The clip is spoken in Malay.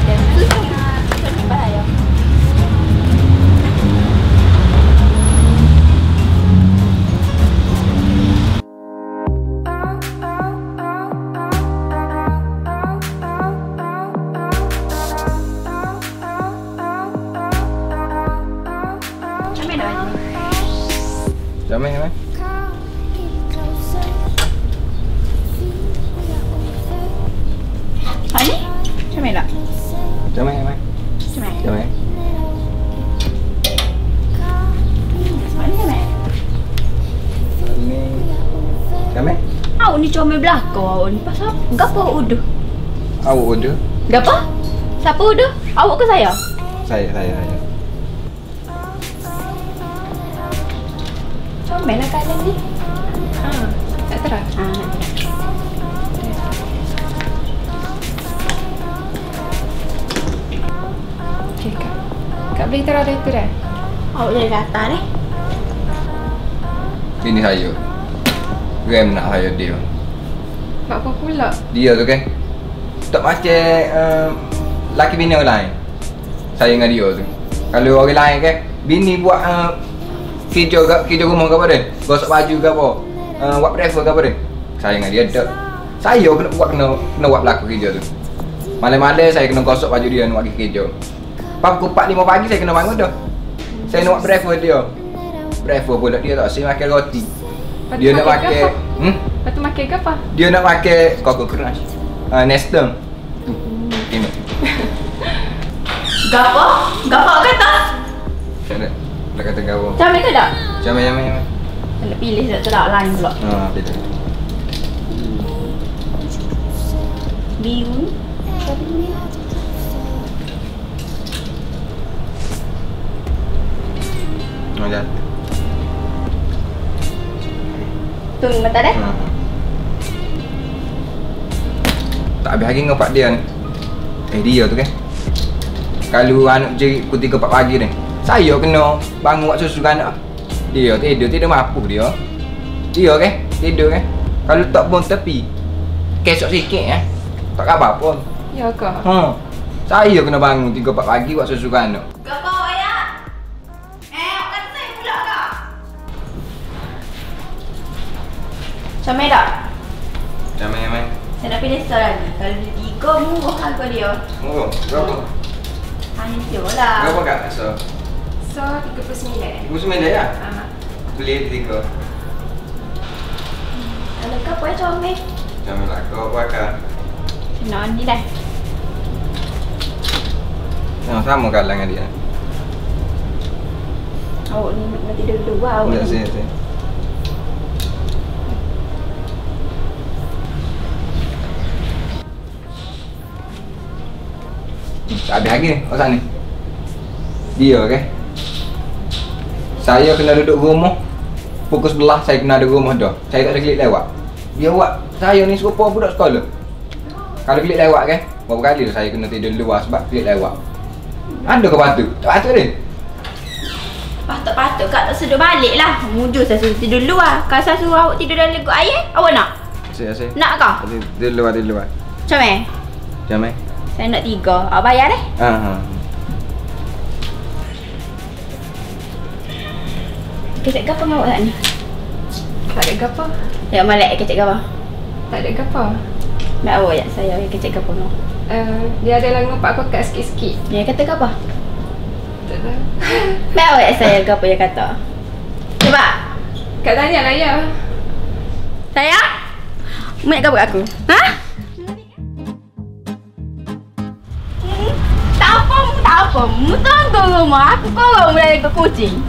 Dan susu penuh bahaya. Jamai kan? Ni? Jamai tak? Jamai kan? Jamai. Jamai. Sebab ni jamai. Ni Jamai. Awak ni comel belakang awak ni. Pasal apa? Gapa awak uduh? Awak order? Gapa? Siapa uduh? Awak ke saya? Saya. Comel lah kalian ni. Tak terang. Okey, Kak. Kak boleh terang dari tu dah? Awak jadi kata ni. Ini saya. Ram nak hire dia. Buat apa pula? Dia tu kan. Tak macam laki bini orang lain. Saya dengan dia tu. Kalau orang lain kan, bini buat kerja rumah ke apa dia? Gosok baju ke apa? Buat breakfast ke apa dia? Saya dengan dia tak. Saya kena buat belakang kerja tu. Malam-malam saya kena gosok baju dia nak pergi kerja. Pukul 4-5 pagi saya kena bangun dah. Saya nak buat breakfast dia. Breakfast pula dia tak saya makan roti. Dia nak pakai Lepas tu makan ke apa? Dia nak pakai Coco Crunch. Nestum. Ini. Gapa? Gapa awak kata? Saya nak kata kau. Jamai ke tak? Jamai. Nak pilih tak terak lain pula. Betul. Biru. Macam. Tunggu mata dah. Tak habis lagi dengan pak dia ni. Dia tu kan. Kalau anak jerit pukul 3-4 pagi ni, saya kena bangun buat susu anak. Dia tidur mampu dia. Dia kan, tidur kan. Kalau tak pun tepi. Kesok sikit tak khabar pun. Ya ke? Saya kena bangun 3-4 pagi buat susu anak. Gapa awak ayah? Awak kata saya pula ke? Jamai tak? Jamai. Saya nak pilih store lagi. Kalau dia 3 murah harga dia. Oh, berapa? Hanya dia lah. Berapa kat so? So, 39. 39 ya? Beli 3. Kalau kau apa comel? Jamai lah kau pakai. Senang ni dah. Sama kalah dengan dia. Awak ni nak tidur dua awak Tak ni. saya. Tak habis lagi ni, pasal ni. Dia kan. Saya kena duduk rumah. Pukul 11 saya kena ada rumah dah. Saya tak ada klik lewat. Dia buat saya ni serupa budak sekolah. Kalau klik lewat kan, berapa kali saya kena tidur luar sebab klik lewat. Ada ke patut? Tak patut dia. Patut-patut Kak tak sedar balik lah. Mujur saya suruh tidur luar. Kalau saya suruh awak tidur dalam legok air, awak nak? Saya. Nak ke? Tidur luar. Comel? Jamai. Saya nak 3. Awak bayar deh. Kecek gapa dengan awak tak ni? Tak ada gapa? Ya malak kecek gapa? Tak ada gapa? Nak awak ya saya kecek gapa no. Dia ada ngumpat aku kat sikit-sikit. Dia kata gapa? Tak tahu. Nak awak saya gapa dia kata? Cuba. Kak tanya lah ya. Saya? Mek gapa aku? Ha? Tak apa. Mu tunggu rumah. Aku korang mulai ke kucing.